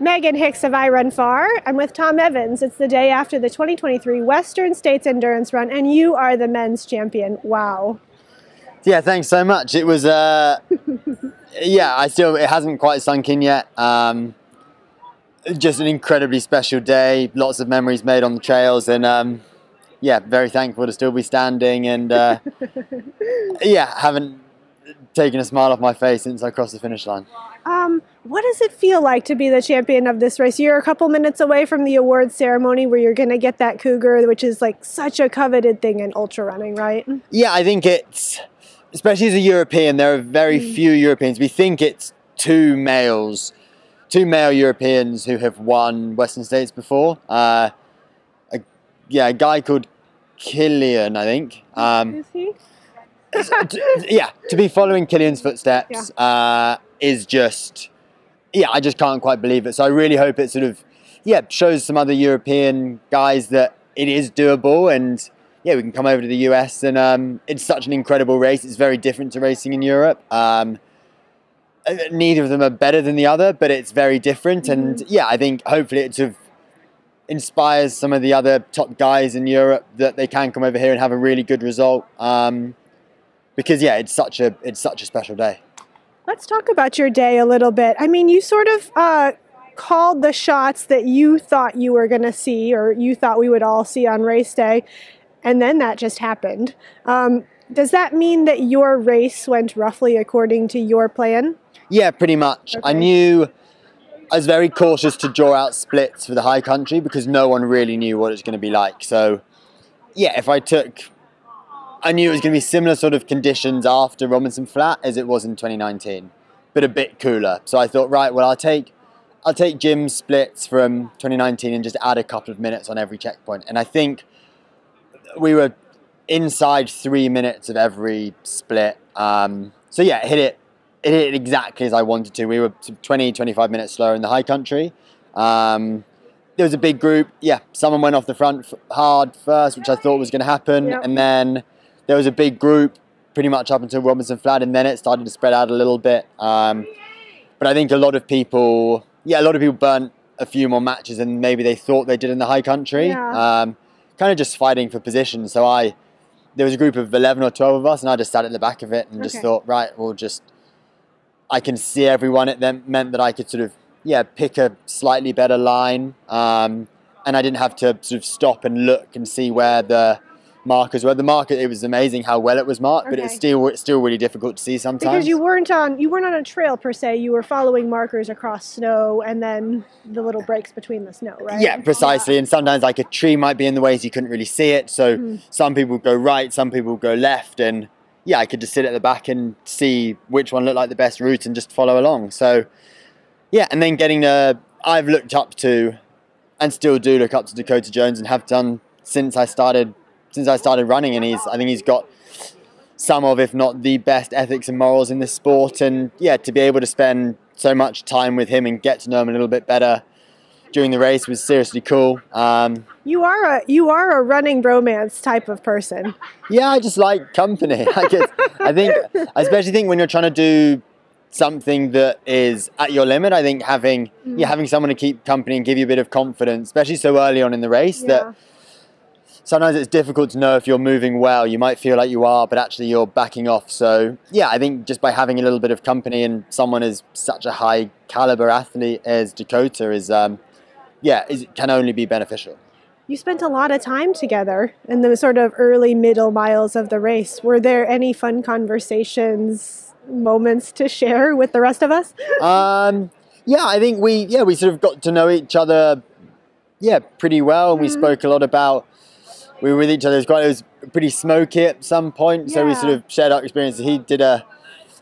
Megan Hicks of I Run Far. I'm with Tom Evans. It's the day after the 2023 Western States Endurance Run, and you are the men's champion. Wow. Yeah, thanks so much. It was, yeah, it hasn't quite sunk in yet. Just an incredibly special day. Lots of memories made on the trails, and yeah, very thankful to still be standing, and yeah, haven't taken a smile off my face since I crossed the finish line. What does it feel like to be the champion of this race? You're a couple minutes away from the awards ceremony where you're going to get that cougar, which is like such a coveted thing in ultra running, right? Yeah, I think it's, especially as a European, there are very few Europeans. We think it's two male Europeans who have won Western States before. A guy called Killian, I think. Is he? Yeah, to be following Killian's footsteps is just, I just can't quite believe it. So I really hope it sort of, shows some other European guys that it is doable, and we can come over to the US, and it's such an incredible race. It's very different to racing in Europe. Neither of them are better than the other, but it's very different. And I think hopefully it sort of inspires some of the other top guys in Europe that they can come over here and have a really good result. Because it's such a special day. Let's talk about your day a little bit. I mean, you sort of called the shots that you thought you were going to see, or you thought we would all see on race day, and then that just happened. Does that mean that your race went roughly according to your plan? Yeah, pretty much. Okay. I was very cautious to draw out splits for the high country because no one really knew what it was going to be like. So, I knew it was going to be similar sort of conditions after Robinson Flat as it was in 2019, but a bit cooler. So I thought, right, well, I'll take Jim's splits from 2019 and just add a couple of minutes on every checkpoint. And I think we were inside 3 minutes of every split. So yeah, it hit it exactly as I wanted to. We were 20, 25 minutes slower in the high country. There was a big group. Yeah, someone went off the front hard first, which I thought was going to happen. Yep. And then there was a big group pretty much up until Robinson Flat, and then it started to spread out a little bit. But I think a lot of people burnt a few more matches than maybe they thought they did in the high country. Yeah. Kind of just fighting for position. So there was a group of 11 or 12 of us, and I just sat at the back of it and just thought, right, I can see everyone. It then meant that I could sort of, pick a slightly better line. And I didn't have to sort of stop and look and see where the markers were. It was amazing how well it was marked, but it's still really difficult to see sometimes. Because you weren't on a trail per se, you were following markers across snow and then the little breaks between the snow, right? Yeah, precisely. And sometimes like a tree might be in the way so you couldn't really see it. So some people would go right, some people would go left, and I could just sit at the back and see which one looked like the best route and just follow along. So and then I've looked up to, and still do look up to, Dakota Jones, and have done since I started running, and I think he's got some of, if not the best ethics and morals in this sport. And to be able to spend so much time with him and get to know him a little bit better during the race was seriously cool. You are a running bromance type of person. Yeah, I just like company. I especially think when you're trying to do something that is at your limit, I think having someone to keep company and give you a bit of confidence, especially so early on in the race, that sometimes it's difficult to know if you're moving well. You might feel like you are, but actually you're backing off. So I think just by having a little bit of company and someone as such a high caliber athlete as Dakota can only be beneficial. You spent a lot of time together in the sort of early middle miles of the race. Were there any fun conversations, moments to share with the rest of us? I think we sort of got to know each other pretty well. We spoke a lot about, we were with each other. It was pretty smoky at some point, so we sort of shared our experiences. He did a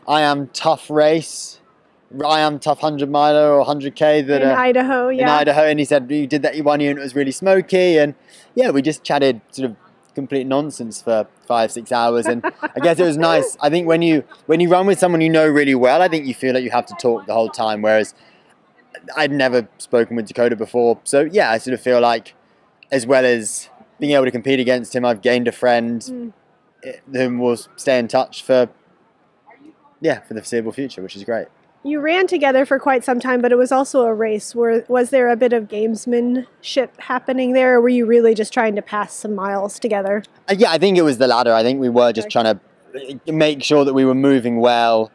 I Am Tough race, I Am Tough 100 miler or 100K in Idaho, in Idaho, and he said you did that one year and it was really smoky, and we just chatted sort of complete nonsense for 5-6 hours, and I guess it was nice. I think when you run with someone you know really well, I think you feel like you have to talk the whole time, whereas I'd never spoken with Dakota before. So I sort of feel like, as well as being able to compete against him, I've gained a friend whom will stay in touch for the foreseeable future, which is great. You ran together for quite some time, but it was also a race. Was there a bit of gamesmanship happening there, or were you really just trying to pass some miles together? Yeah, I think it was the latter. I think we were just trying to make sure that we were moving well.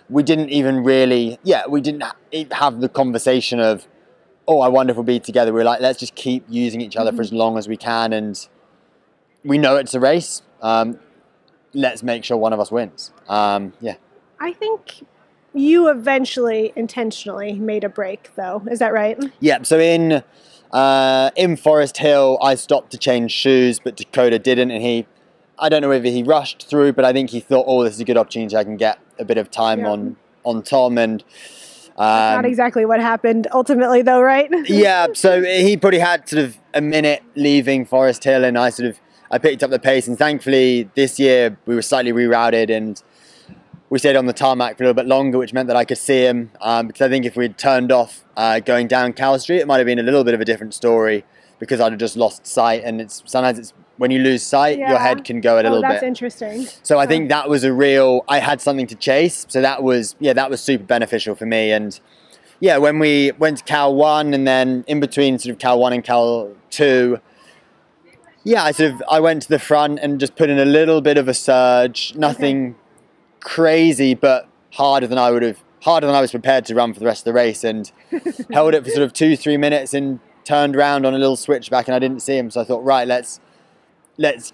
We didn't even really, we didn't have the conversation of, oh, I wonder if we'll be together. We were like, let's just keep using each other for as long as we can. And we know it's a race. Let's make sure one of us wins. I think you eventually intentionally made a break, though. Is that right? Yeah, so in Forest Hill, I stopped to change shoes, but Dakota didn't. And I don't know whether he rushed through, but I think he thought, oh, this is a good opportunity. I can get a bit of time on Tom. And that's not exactly what happened ultimately, though, right? Yeah, so he probably had sort of a minute leaving Forest Hill, and I picked up the pace. And thankfully, this year we were slightly rerouted, and we stayed on the tarmac for a little bit longer, which meant that I could see him. Because I think if we'd turned off going down Cal Street, it might have been a little bit of a different story, because I'd have just lost sight. And sometimes it's when you lose sight, your head can go a little bit. That's interesting. So I think that was I had something to chase. So that was super beneficial for me. And yeah, when we went to Cal 1 and then in between sort of Cal 1 and Cal 2, I went to the front and just put in a little bit of a surge. Nothing crazy, but harder than I was prepared to run for the rest of the race, and held it for sort of 2-3 minutes and turned around on a little switchback and I didn't see him. So I thought, right, let's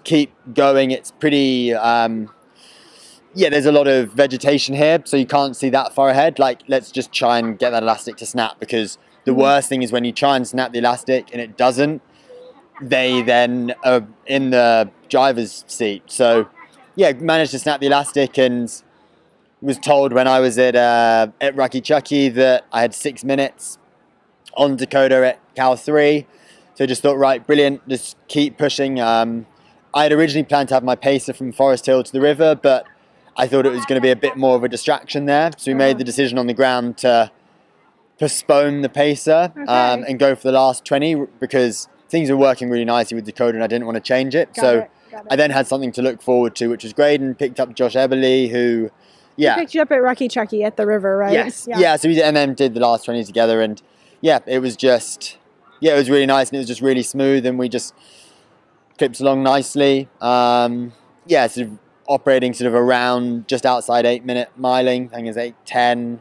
keep going. It's pretty, there's a lot of vegetation here, so you can't see that far ahead. Like, let's just try and get that elastic to snap, because the worst thing is when you try and snap the elastic and it doesn't, they then are in the driver's seat. So yeah, managed to snap the elastic, and was told when I was at Rucky Chucky that I had 6 minutes on Dakota at Cal 3. So just thought, right, brilliant, just keep pushing. I had originally planned to have my pacer from Forest Hill to the river, but I thought it was going to be a bit more of a distraction there. So we made the decision on the ground to postpone the pacer and go for the last 20, because things were working really nicely with Dakota and I didn't want to change it. Got it. I then had something to look forward to, which was great, and picked up Josh Eberly, who, He picked you up at Rucky Chucky at the river, right? Yes. Yeah, so and then did the last 20 together, and it was just, it was really nice, and it was just really smooth, and we just clipped along nicely. Sort of operating sort of around just outside 8-minute miling. I think it's 8:10,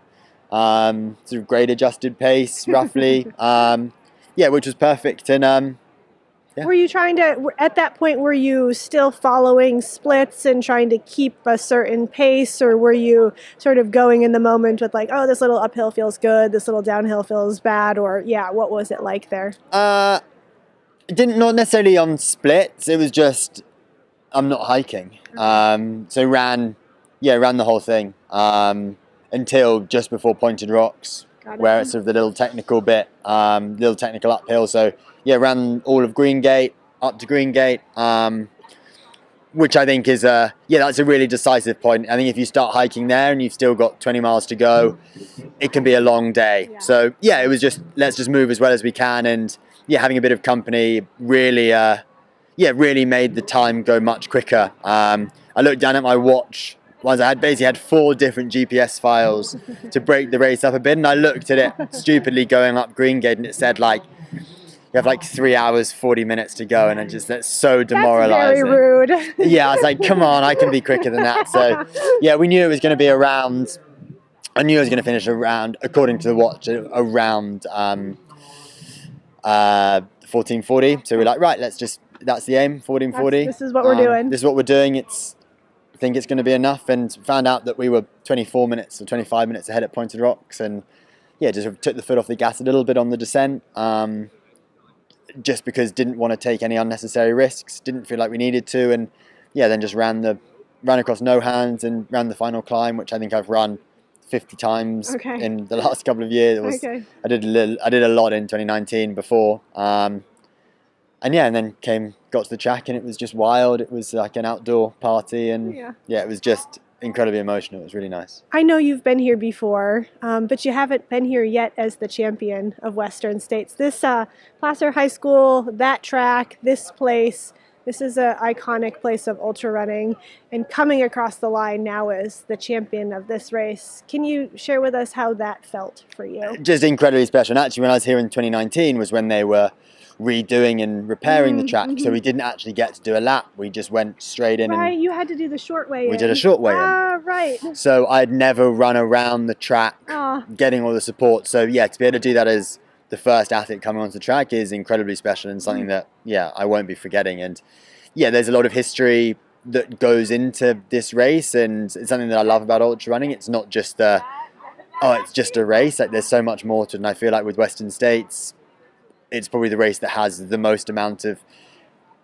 sort of grade adjusted pace roughly. Which was perfect. And were you trying to, at that point, were you still following splits and trying to keep a certain pace, or were you sort of going in the moment with like, oh, this little uphill feels good, this little downhill feels bad, or what was it like there? Not necessarily on splits. It was just, I'm not hiking. So ran the whole thing until just before Pointed Rocks, where it's sort of the little technical bit, little technical uphill. So ran all of Green Gate up to Green Gate, which I think is that's a really decisive point. I think if you start hiking there and you've still got 20 miles to go, it can be a long day. Yeah. So it was just, let's just move as well as we can, and having a bit of company really really made the time go much quicker. I looked down at my watch once. I had 4 different GPS files to break the race up a bit, and I looked at it stupidly going up Green Gate, and it said like, you have like 3 hours, 40 minutes to go, and that's so demoralizing. That's very rude. I was like, come on, I can be quicker than that. So we knew it was going to be around, I knew I was going to finish around, according to the watch, around 14:40. So we're like, right, that's the aim, 14:40. This is what we're doing. This is what we're doing. I think it's going to be enough, and found out that we were 24 minutes or 25 minutes ahead at Pointed Rocks, and just took the foot off the gas a little bit on the descent, just because didn't want to take any unnecessary risks, didn't feel like we needed to, and then just ran across no hands and ran the final climb, which I think I've run 50 times in the last couple of years. I did a lot in 2019 before, and then got to the track, and it was just wild. It was like an outdoor party, and it was just incredibly emotional. It was really nice. I know you've been here before, but you haven't been here yet as the champion of Western States. This Placer High School, that track, this place, This is an iconic place of ultra running, and coming across the line now as the champion of this race. Can you share with us how that felt for you? Just incredibly special. And actually, when I was here in 2019 was when they were redoing and repairing the track, so we didn't actually get to do a lap. We just went straight in. Right, and you had to do the short way in. We did a short way in. Ah, right. So I'd never run around the track getting all the support. So yeah, to be able to do that as the first athlete coming onto the track is incredibly special and something that, yeah, I won't be forgetting. And yeah, there's a lot of history that goes into this race, and it's something that I love about ultra running. It's not just it's just a race. Like, there's so much more to it, and I feel like with Western States, it's probably the race that has the most amount of,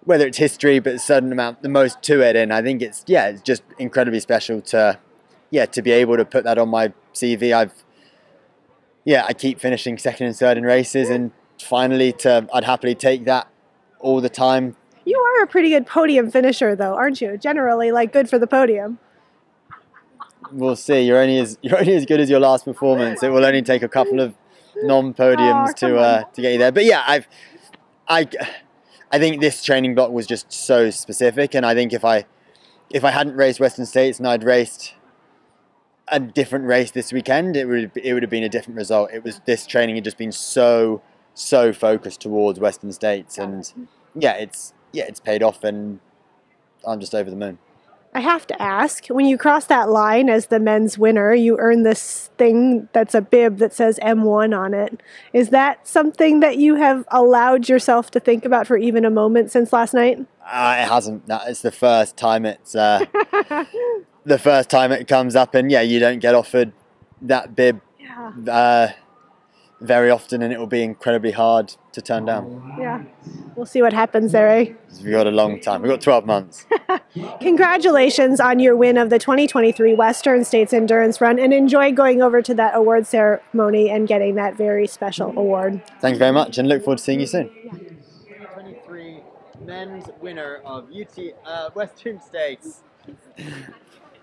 whether it's history, but a certain amount, the most to it. And I think it's just incredibly special to be able to put that on my CV. I keep finishing second and third in races, and finally I'd happily take that all the time. You are a pretty good podium finisher though, aren't you? Generally, like, good for the podium. We'll see. You're only as good as your last performance. It will only take a couple of non-podiums to get you there. But yeah, I think this training block was just so specific, and I think if I hadn't raced Western States and I'd raced a different race this weekend, it would have been a different result. This training had just been so focused towards Western States, and it's paid off, and I'm just over the moon. I have to ask, when you cross that line as the men's winner, you earn this thing that's a bib that says M1 on it. Is that something that you have allowed yourself to think about for even a moment since last night? It hasn't. No, it's the first time it's the first time it comes up, and you don't get offered that bib very often, and it will be incredibly hard to turn down. Yeah, we'll see what happens there, eh? We've got a long time. We've got 12 months. Congratulations on your win of the 2023 Western States Endurance Run, and enjoy going over to that award ceremony and getting that very special award. Thank you very much, and look forward to seeing you soon. 23 men's winner of Western States.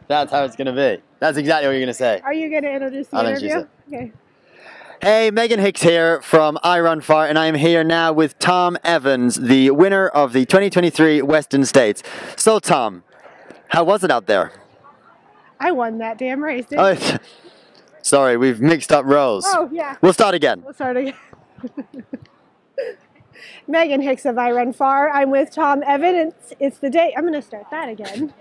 That's how it's going to be. That's exactly what you're going to say. Are you going to introduce the interview? Okay. Hey, Megan Hicks here from I Run Far, and I am here now with Tom Evans, the winner of the 2023 Western States. So, Tom, how was it out there? I won that damn race, didn't you? Sorry, we've mixed up roles. Oh, yeah. We'll start again. Megan Hicks of I Run Far. I'm with Tom Evans. It's the day. I'm going to start that again.